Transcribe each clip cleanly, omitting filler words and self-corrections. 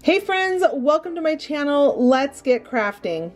Hey friends, welcome to my channel. Let's get crafting.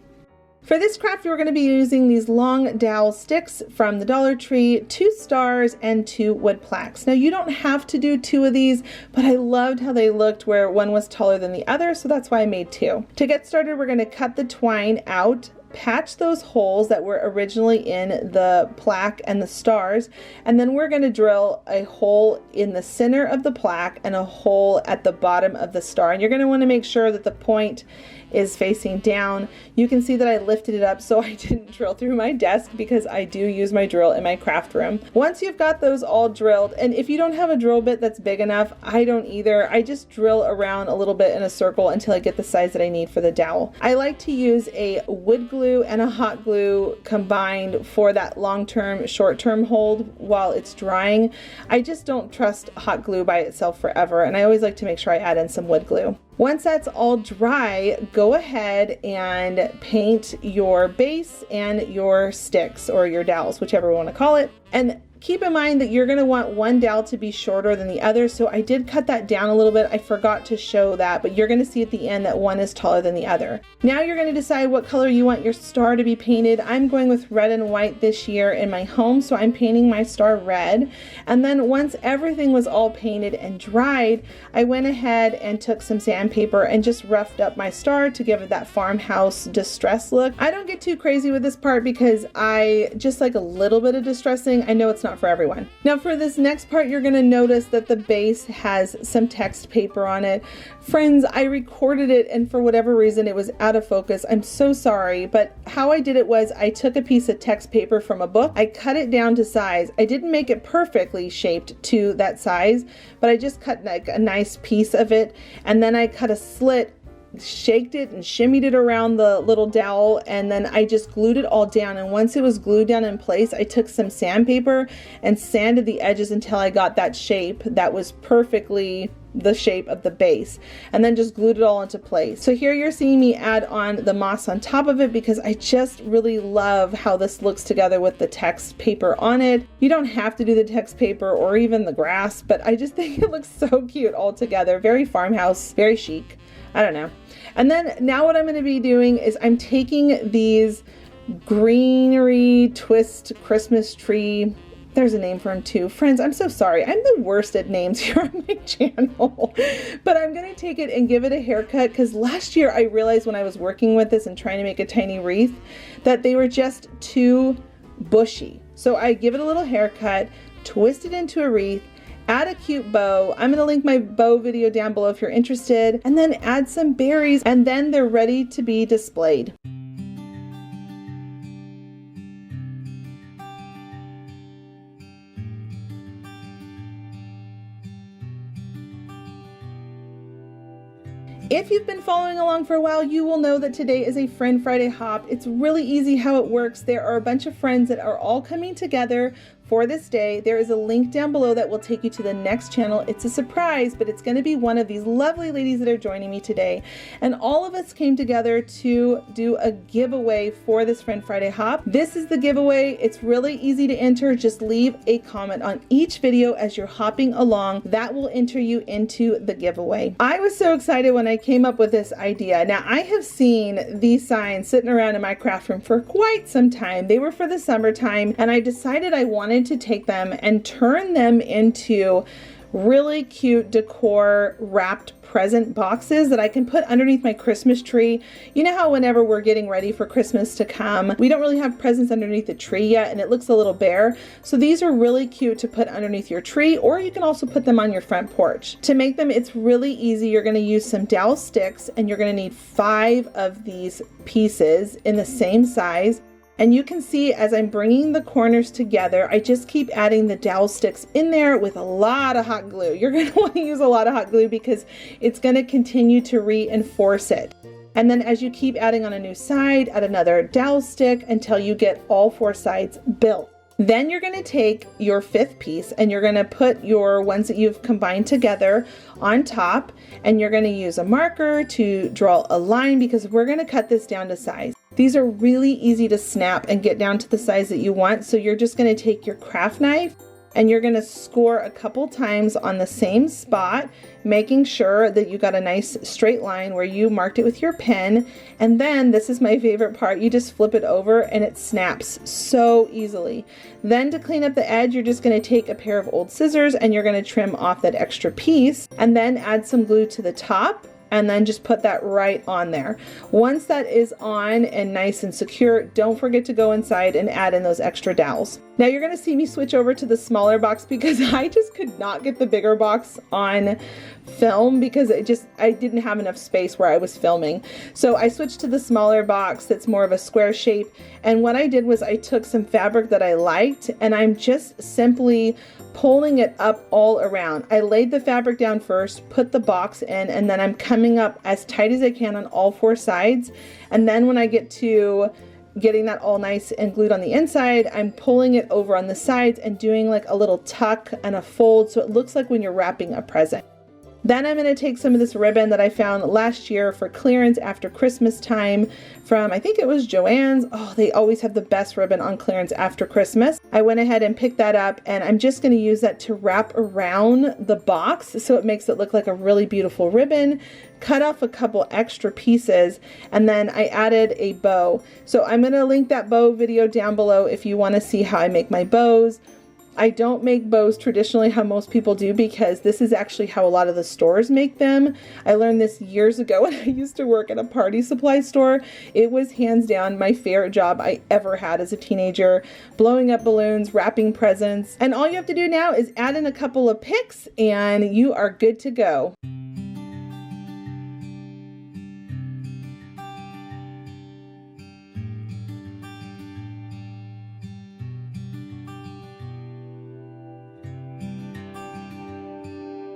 For this craft, we're going to be using these long dowel sticks from the Dollar Tree, 2 stars and 2 wood plaques. Now you don't have to do 2 of these, but I loved how they looked where one was taller than the other, so that's why I made 2. To get started, we're going to cut the twine out, patch those holes that were originally in the plaque and the stars, and then we're going to drill a hole in the center of the plaque and a hole at the bottom of the star. And you're going to want to make sure that the point is facing down. You can see that I lifted it up so I didn't drill through my desk because I do use my drill in my craft room. Once you've got those all drilled, and if you don't have a drill bit that's big enough, I don't either, I just drill around a little bit in a circle until I get the size that I need for the dowel. I like to use a wood glue and a hot glue combined for that long-term, short-term hold while it's drying. I just don't trust hot glue by itself forever, and I always like to make sure I add in some wood glue. Once that's all dry, go ahead and paint your base and your sticks or your dowels, whichever you want to call it. And keep in mind that you're going to want one dowel to be shorter than the other, so I did cut that down a little bit. I forgot to show that, but you're going to see at the end that one is taller than the other. Now you're going to decide what color you want your star to be painted. I'm going with red and white this year in my home, so I'm painting my star red. And then once everything was all painted and dried, I went ahead and took some sandpaper and just roughed up my star to give it that farmhouse distress look. I don't get too crazy with this part because I just like a little bit of distressing. I know it's not for everyone. Now for this next part, you're going to notice that the base has some text paper on it. Friends, I recorded it and for whatever reason it was out of focus. I'm so sorry, but how I did it was I took a piece of text paper from a book, I cut it down to size. I didn't make it perfectly shaped to that size, but I just cut like a nice piece of it, and then I cut a slit, shaked it and shimmied it around the little dowel, and then I just glued it all down. And once it was glued down in place, I took some sandpaper and sanded the edges until I got that shape that was perfectly the shape of the base, and then just glued it all into place. So here you're seeing me add on the moss on top of it because I just really love how this looks together with the text paper on it. You don't have to do the text paper or even the grass, but I just think it looks so cute all together. Very farmhouse, very chic. I don't know. And then now what I'm going to be doing is I'm taking these greenery twist Christmas tree. There's a name for them too. Friends, I'm so sorry. I'm the worst at names here on my channel. But I'm going to take it and give it a haircut because last year I realized when I was working with this and trying to make a tiny wreath that they were just too bushy. So I give it a little haircut, twist it into a wreath, add a cute bow. I'm going to link my bow video down below if you're interested, and then add some berries, and then they're ready to be displayed. If you've been following along for a while, you will know that today is a Friend Friday hop. It's really easy how it works. There are a bunch of friends that are all coming together for this day. There is a link down below that will take you to the next channel. It's a surprise, but it's going to be one of these lovely ladies that are joining me today. And all of us came together to do a giveaway for this Friend Friday hop. This is the giveaway. It's really easy to enter. Just leave a comment on each video as you're hopping along. That will enter you into the giveaway. I was so excited when I came up with this idea. Now I have seen these signs sitting around in my craft room for quite some time. They were for the summertime, and I decided I wanted to take them and turn them into really cute decor wrapped present boxes that I can put underneath my Christmas tree. You know how whenever we're getting ready for Christmas to come, we don't really have presents underneath the tree yet and it looks a little bare. So these are really cute to put underneath your tree, or you can also put them on your front porch. To make them, it's really easy. You're going to use some dowel sticks and you're going to need 5 of these pieces in the same size. And you can see as I'm bringing the corners together, I just keep adding the dowel sticks in there with a lot of hot glue. You're going to want to use a lot of hot glue because it's going to continue to reinforce it. And then as you keep adding on a new side, add another dowel stick until you get all 4 sides built. Then you're going to take your 5th piece and you're going to put your ones that you've combined together on top, and you're going to use a marker to draw a line because we're going to cut this down to size. These are really easy to snap and get down to the size that you want. So you're just going to take your craft knife and you're gonna score a couple times on the same spot, making sure that you got a nice straight line where you marked it with your pen. And then, this is my favorite part, you just flip it over and it snaps so easily. Then to clean up the edge, you're just gonna take a pair of old scissors and you're gonna trim off that extra piece and then add some glue to the top, and then just put that right on there. Once that is on and nice and secure, don't forget to go inside and add in those extra dowels. Now you're gonna see me switch over to the smaller box because I just could not get the bigger box on film because I didn't have enough space where I was filming. So I switched to the smaller box that's more of a square shape. And what I did was I took some fabric that I liked and I'm just simply pulling it up all around. I laid the fabric down first, put the box in, and then I'm coming up as tight as I can on all four sides. And then when I get to getting that all nice and glued on the inside, I'm pulling it over on the sides and doing like a little tuck and a fold so it looks like when you're wrapping a present. Then I'm going to take some of this ribbon that I found last year for clearance after Christmas time from, I think it was Joann's. Oh, they always have the best ribbon on clearance after Christmas. I went ahead and picked that up and I'm just going to use that to wrap around the box so it makes it look like a really beautiful ribbon. Cut off a couple extra pieces and then I added a bow. So I'm going to link that bow video down below if you want to see how I make my bows. I don't make bows traditionally how most people do because this is actually how a lot of the stores make them. I learned this years ago when I used to work at a party supply store. It was hands down my favorite job I ever had as a teenager, blowing up balloons, wrapping presents. And all you have to do now is add in a couple of picks and you are good to go.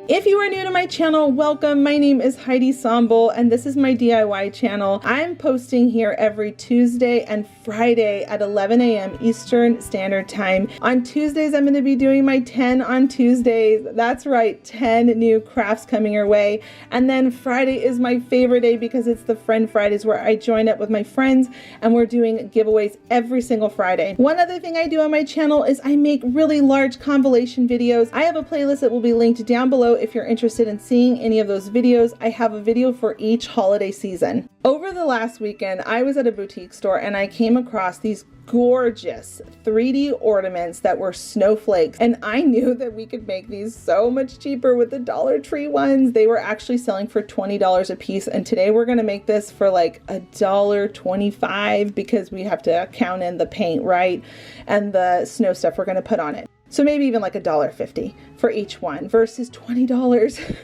If you are new to my channel, welcome. My name is Heidi Sombel and this is my DIY channel. I'm posting here every Tuesday and Friday at 11 a.m. Eastern Standard Time. On Tuesdays, I'm going to be doing my 10 on Tuesdays. That's right, 10 new crafts coming your way. And then Friday is my favorite day because it's the Friend Fridays where I join up with my friends and we're doing giveaways every single Friday. One other thing I do on my channel is I make really large compilation videos. I have a playlist that will be linked down below if you're interested in seeing any of those videos. I have a video for each holiday season. Over the last weekend, I was at a boutique store and I came across these gorgeous 3D ornaments that were snowflakes. And I knew that we could make these so much cheaper with the Dollar Tree ones. They were actually selling for $20 a piece. And today we're going to make this for like $1.25 because we have to count in the paint, right? And the snow stuff we're going to put on it. So maybe even like $1.50 for each one versus $20.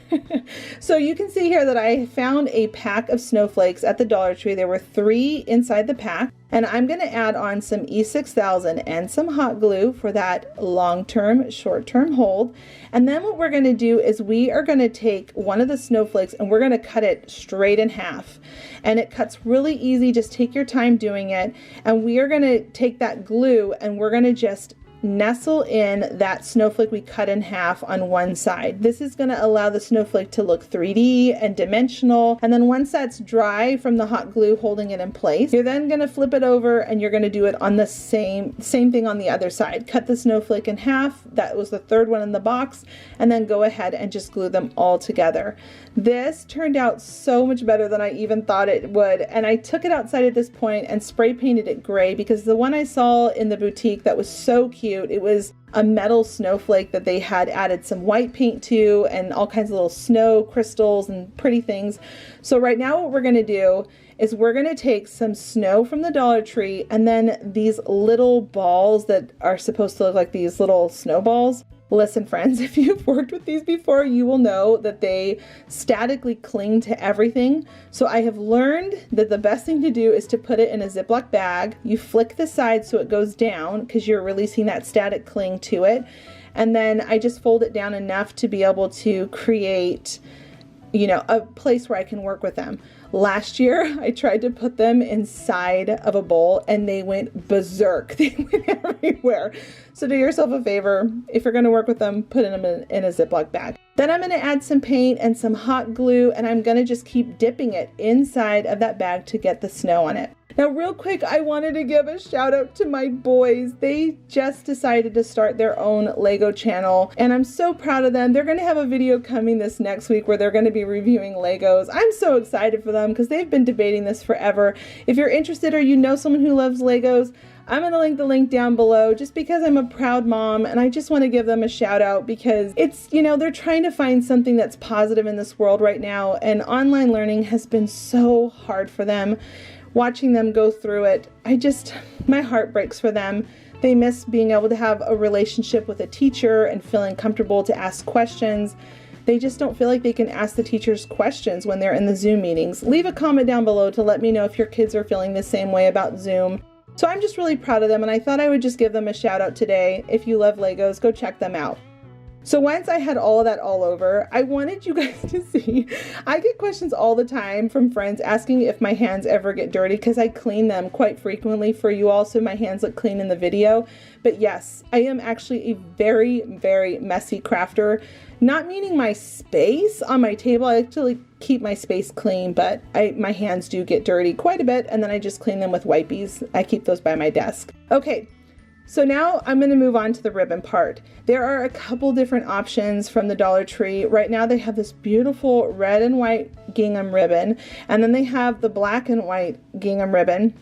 So you can see here that I found a pack of snowflakes at the Dollar Tree. There were 3 inside the pack. And I'm going to add on some E6000 and some hot glue for that long-term, short-term hold. And then what we're going to do is we are going to take one of the snowflakes and we're going to cut it straight in half. And it cuts really easy. Just take your time doing it. And we are going to take that glue and we're going to just nestle in that snowflake we cut in half on one side. This is going to allow the snowflake to look 3D and dimensional. And then once that's dry from the hot glue holding it in place, you're then going to flip it over and you're going to do it on the same thing on the other side. Cut the snowflake in half. That was the third one in the box. And then go ahead and just glue them all together. This turned out so much better than I even thought it would. And I took it outside at this point and spray painted it gray because the one I saw in the boutique that was so cute, it was a metal snowflake that they had added some white paint to and all kinds of little snow crystals and pretty things. So right now what we're going to do is we're going to take some snow from the Dollar Tree and then these little balls that are supposed to look like these little snowballs. Listen, friends, if you've worked with these before, you will know that they statically cling to everything. So I have learned that the best thing to do is to put it in a Ziploc bag. You flick the side so it goes down because you're releasing that static cling to it. And then I just fold it down enough to be able to create, you know, a place where I can work with them. Last year, I tried to put them inside of a bowl and they went berserk. They went everywhere. So do yourself a favor. If you're going to work with them, put them in a Ziploc bag. Then I'm going to add some paint and some hot glue and I'm going to just keep dipping it inside of that bag to get the snow on it. Now, real quick, I wanted to give a shout out to my boys. They just decided to start their own Lego channel, and I'm so proud of them. They're going to have a video coming this next week where they're going to be reviewing Legos. I'm so excited for them because they've been debating this forever. If you're interested or you know someone who loves Legos, I'm going to link the link down below just because I'm a proud mom, and I just want to give them a shout out because it's, you know, they're trying to find something that's positive in this world right now, and online learning has been so hard for them. Watching them go through it, my heart breaks for them. They miss being able to have a relationship with a teacher and feeling comfortable to ask questions. They just don't feel like they can ask the teachers questions when they're in the Zoom meetings. Leave a comment down below to let me know if your kids are feeling the same way about Zoom. So I'm just really proud of them, and I thought I would just give them a shout out today. If you love Legos, go check them out. So once I had all of that all over, I wanted you guys to see, I get questions all the time from friends asking if my hands ever get dirty because I clean them quite frequently for you all, so my hands look clean in the video. But yes, I am actually a very, very messy crafter. Not meaning my space on my table. I actually keep my space clean, but my hands do get dirty quite a bit, and then I just clean them with wipies. I keep those by my desk. Okay. So now I'm going to move on to the ribbon part. There are a couple different options from the Dollar Tree. Right now they have this beautiful red and white gingham ribbon, and then they have the black and white gingham ribbon.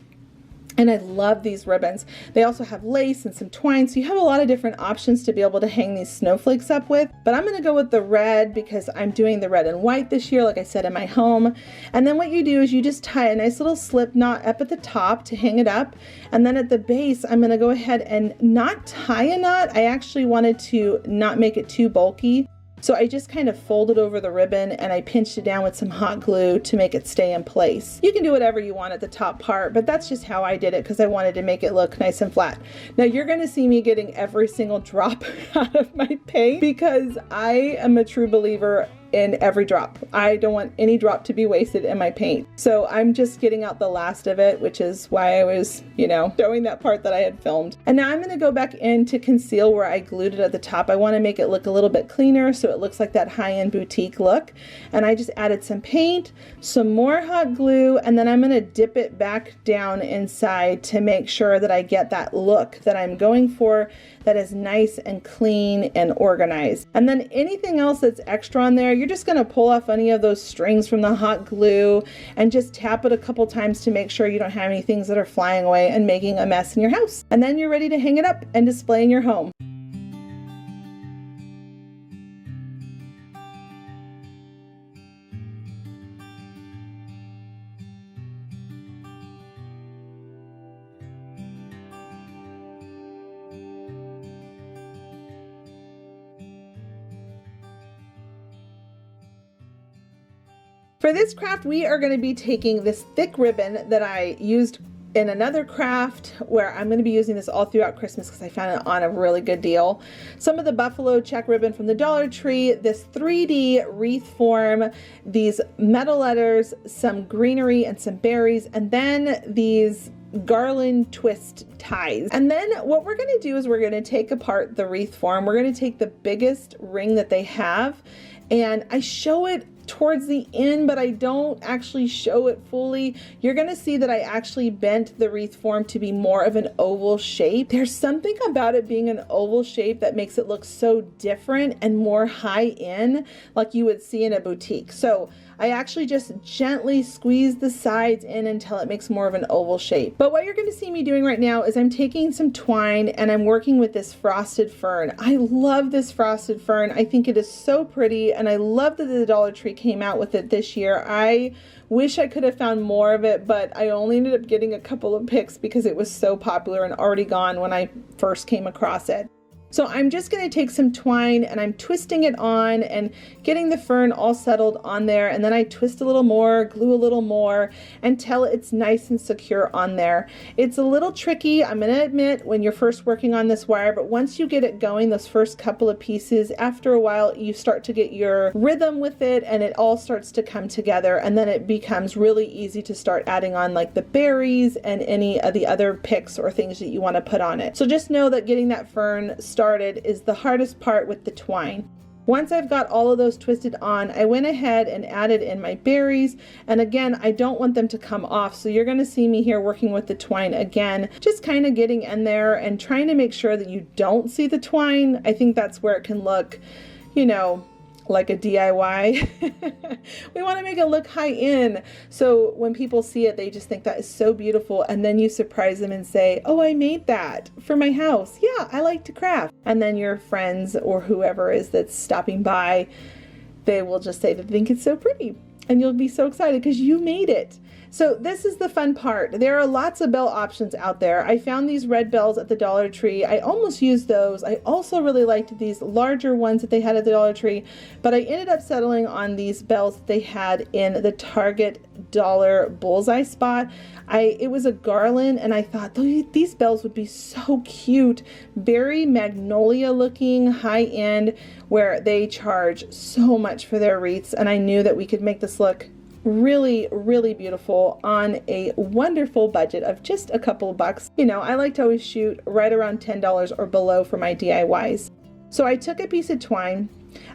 And I love these ribbons. They also have lace and some twine, so you have a lot of different options to be able to hang these snowflakes up with. But I'm gonna go with the red because I'm doing the red and white this year, like I said, in my home. And then what you do is you just tie a nice little slip knot up at the top to hang it up. And then at the base, I'm gonna go ahead and not tie a knot. I actually wanted to not make it too bulky. So I just kind of folded over the ribbon and I pinched it down with some hot glue to make it stay in place. You can do whatever you want at the top part, but that's just how I did it because I wanted to make it look nice and flat. Now you're going to see me getting every single drop out of my paint because I am a true believer in every drop. I don't want any drop to be wasted in my paint. So I'm just getting out the last of it, which is why I was, showing that part that I had filmed. And now I'm going to go back in to conceal where I glued it at the top. I want to make it look a little bit cleaner so it looks like that high-end boutique look. And I just added some paint, some more hot glue, and then I'm going to dip it back down inside to make sure that I get that look that I'm going for, that is nice and clean and organized. And then anything else that's extra on there, you're just going to pull off any of those strings from the hot glue and just tap it a couple times to make sure you don't have any things that are flying away and making a mess in your house. And then you're ready to hang it up and display in your home. For this craft, we are going to be taking this thick ribbon that I used in another craft where I'm going to be using this all throughout Christmas because I found it on a really good deal. Some of the buffalo check ribbon from the Dollar Tree, this 3D wreath form, these metal letters, some greenery and some berries, and then these garland twist ties. And then what we're going to do is we're going to take apart the wreath form. We're going to take the biggest ring that they have, and I show it towards the end, but I don't actually show it fully. You're going to see that I actually bent the wreath form to be more of an oval shape. There's something about it being an oval shape that makes it look so different and more high end, like you would see in a boutique. So I actually just gently squeeze the sides in until it makes more of an oval shape. But what you're going to see me doing right now is I'm taking some twine and I'm working with this frosted fern. I love this frosted fern. I think it is so pretty, and I love that the Dollar Tree came out with it this year. I wish I could have found more of it, but I only ended up getting a couple of picks because it was so popular and already gone when I first came across it. So I'm just going to take some twine and I'm twisting it on and getting the fern all settled on there, and then I twist a little more, glue a little more until it's nice and secure on there. It's a little tricky, I'm going to admit, when you're first working on this wire, but once you get it going, those first couple of pieces, after a while you start to get your rhythm with it and it all starts to come together, and then it becomes really easy to start adding on like the berries and any of the other picks or things that you want to put on it. So just know that getting that fern started is the hardest part with the twine. Once I've got all of those twisted on, I went ahead and added in my berries. And again, I don't want them to come off. So you're going to see me here working with the twine again, just kind of getting in there and trying to make sure that you don't see the twine. I think that's where it can look, you know, like a DIY. We want to make it look high end. So when people see it, they just think that is so beautiful. And then you surprise them and say, oh, I made that for my house. Yeah, I like to craft. And then your friends or whoever is that's stopping by, they will just say that they think it's so pretty. And you'll be so excited because you made it. So this is the fun part. There are lots of bell options out there. I found these red bells at the Dollar Tree. I almost used those. I also really liked these larger ones that they had at the Dollar Tree, but I ended up settling on these bells that they had in the Target dollar bullseye spot. It was a garland, and I thought these bells would be so cute, very magnolia looking, high end, where they charge so much for their wreaths, and I knew that we could make this look really, really beautiful on a wonderful budget of just a couple of bucks. You know, I like to always shoot right around $10 or below for my DIYs. So I took a piece of twine,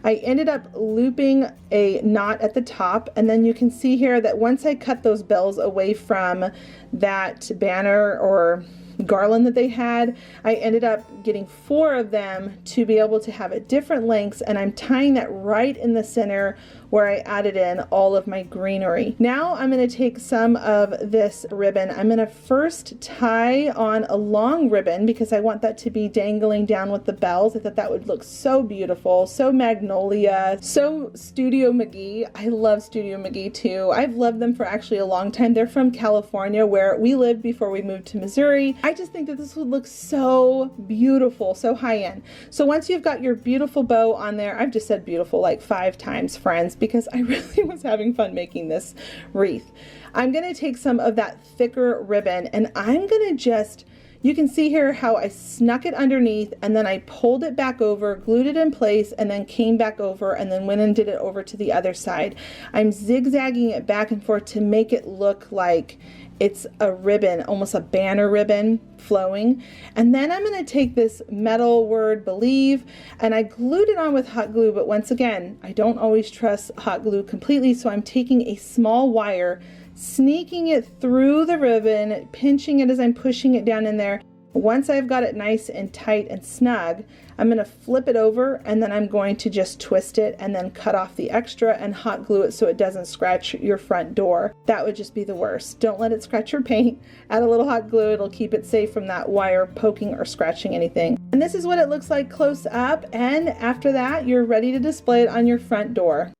I ended up looping a knot at the top, and then you can see here that once I cut those bells away from that banner or garland that they had, I ended up getting 4 of them to be able to have it different lengths, and I'm tying that right in the center where I added in all of my greenery. Now I'm going to take some of this ribbon. I'm going to first tie on a long ribbon because I want that to be dangling down with the bells. I thought that would look so beautiful, so magnolia, so Studio McGee. I love Studio McGee too. I've loved them for actually a long time. They're from California, where we lived before we moved to Missouri. I just think that this would look so beautiful, so high end. So once you've got your beautiful bow on there, I've just said beautiful like 5 times, friends, because I really was having fun making this wreath. I'm going to take some of that thicker ribbon, and I'm going to just, you can see here how I snuck it underneath, and then I pulled it back over, glued it in place, and then came back over, and then went and did it over to the other side. I'm zigzagging it back and forth to make it look like it's a ribbon, almost a banner ribbon flowing. And then I'm going to take this metal word believe, and I glued it on with hot glue, but once again, I don't always trust hot glue completely, so I'm taking a small wire, sneaking it through the ribbon, pinching it as I'm pushing it down in there. Once I've got it nice and tight and snug, I'm going to flip it over, and then I'm going to just twist it and then cut off the extra and hot glue it so it doesn't scratch your front door. That would just be the worst. Don't let it scratch your paint. Add a little hot glue. It'll keep it safe from that wire poking or scratching anything. And this is what it looks like close up, and after that, you're ready to display it on your front door.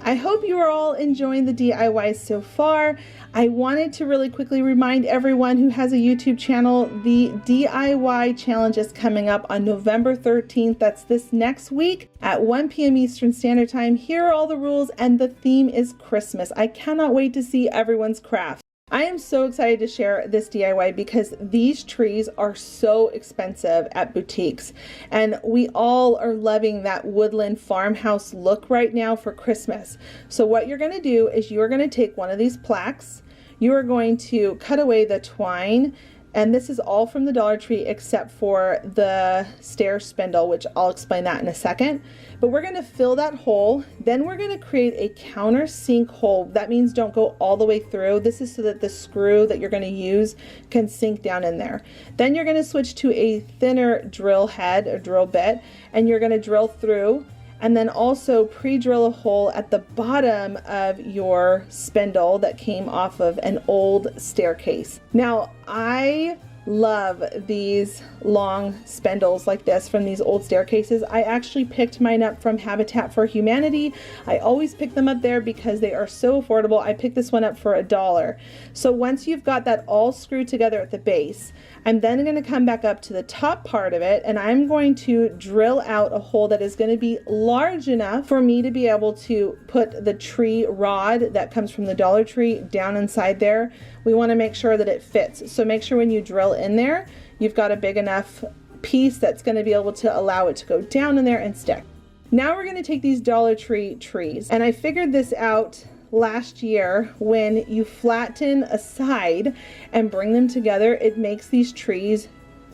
I hope you are all enjoying the DIYs so far. I wanted to really quickly remind everyone who has a YouTube channel, the DIY challenge is coming up on November 13th. That's this next week at 1 p.m. Eastern Standard Time. Here are all the rules, and the theme is Christmas. I cannot wait to see everyone's craft. I am so excited to share this DIY because these trees are so expensive at boutiques, and we all are loving that woodland farmhouse look right now for Christmas. So what you're going to do is you're going to take one of these plaques, you are going to cut away the twine, and this is all from the Dollar Tree except for the stair spindle, which I'll explain that in a second. But we're going to fill that hole. Then we're going to create a countersink hole. That means don't go all the way through. This is so that the screw that you're going to use can sink down in there. Then you're going to switch to a thinner drill head or drill bit, and you're going to drill through, and then also pre-drill a hole at the bottom of your spindle that came off of an old staircase. Now, I love these long spindles like this from these old staircases. I actually picked mine up from Habitat for Humanity. I always pick them up there because they are so affordable. I picked this one up for $1. So once you've got that all screwed together at the base, I'm then going to come back up to the top part of it, and I'm going to drill out a hole that is going to be large enough for me to be able to put the tree rod that comes from the Dollar Tree down inside there. We want to make sure that it fits. So make sure when you drill in there, you've got a big enough piece that's going to be able to allow it to go down in there and stick. Now we're going to take these Dollar Tree trees, and I figured this out last year. When you flatten a side and bring them together, it makes these trees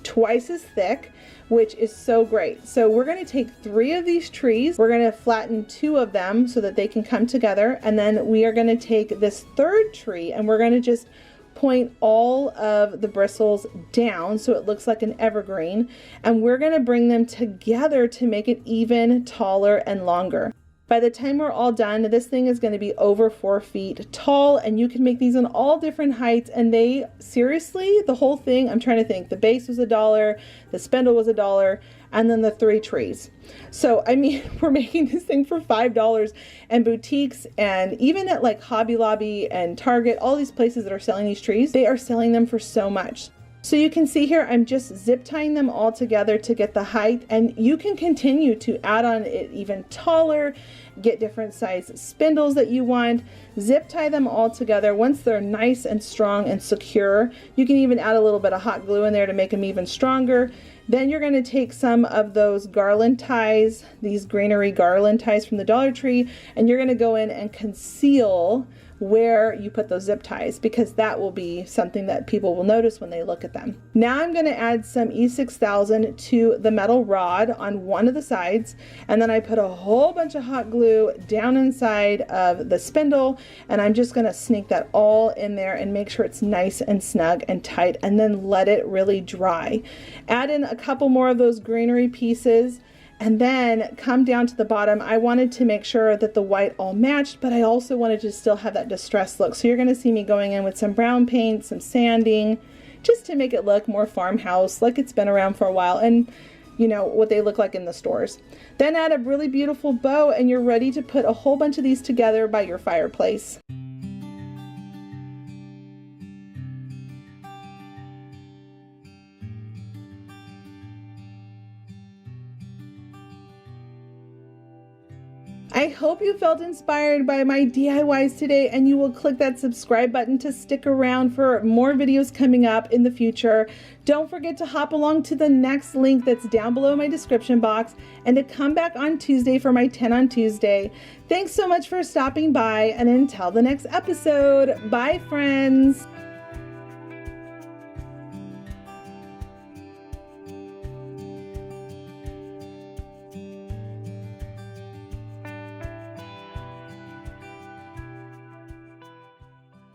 twice as thick, which is so great. So we're going to take 3 of these trees, we're going to flatten 2 of them so that they can come together, and then we are going to take this 3rd tree and we're going to just point all of the bristles down so it looks like an evergreen, and we're going to bring them together to make it even taller and longer. By the time we're all done, this thing is going to be over 4 feet tall, and you can make these in all different heights. And they, seriously, the whole thing, I'm trying to think, the base was $1, the spindle was $1, and then the 3 trees. So, I mean, we're making this thing for $5, and boutiques and even at like Hobby Lobby and Target, all these places that are selling these trees, they are selling them for so much. So you can see here, I'm just zip tying them all together to get the height, and you can continue to add on it even taller, get different size spindles that you want, zip tie them all together. Once they're nice and strong and secure, you can even add a little bit of hot glue in there to make them even stronger. Then you're going to take some of those garland ties, these greenery garland ties from the Dollar Tree, and you're going to go in and conceal where you put those zip ties, because that will be something that people will notice when they look at them. Now I'm going to add some E6000 to the metal rod on one of the sides, and then I put a whole bunch of hot glue down inside of the spindle, and I'm just going to sneak that all in there and make sure it's nice and snug and tight, and then let it really dry. Add in a couple more of those greenery pieces, and then come down to the bottom. I wanted to make sure that the white all matched, but I also wanted to still have that distressed look. So you're going to see me going in with some brown paint, some sanding, just to make it look more farmhouse, like it's been around for a while, and you know what they look like in the stores. Then add a really beautiful bow, and you're ready to put a whole bunch of these together by your fireplace. I hope you felt inspired by my DIYs today, and you will click that subscribe button to stick around for more videos coming up in the future. Don't forget to hop along to the next link that's down below my description box, and to come back on Tuesday for my 10 on Tuesday. Thanks so much for stopping by, and until the next episode, bye friends.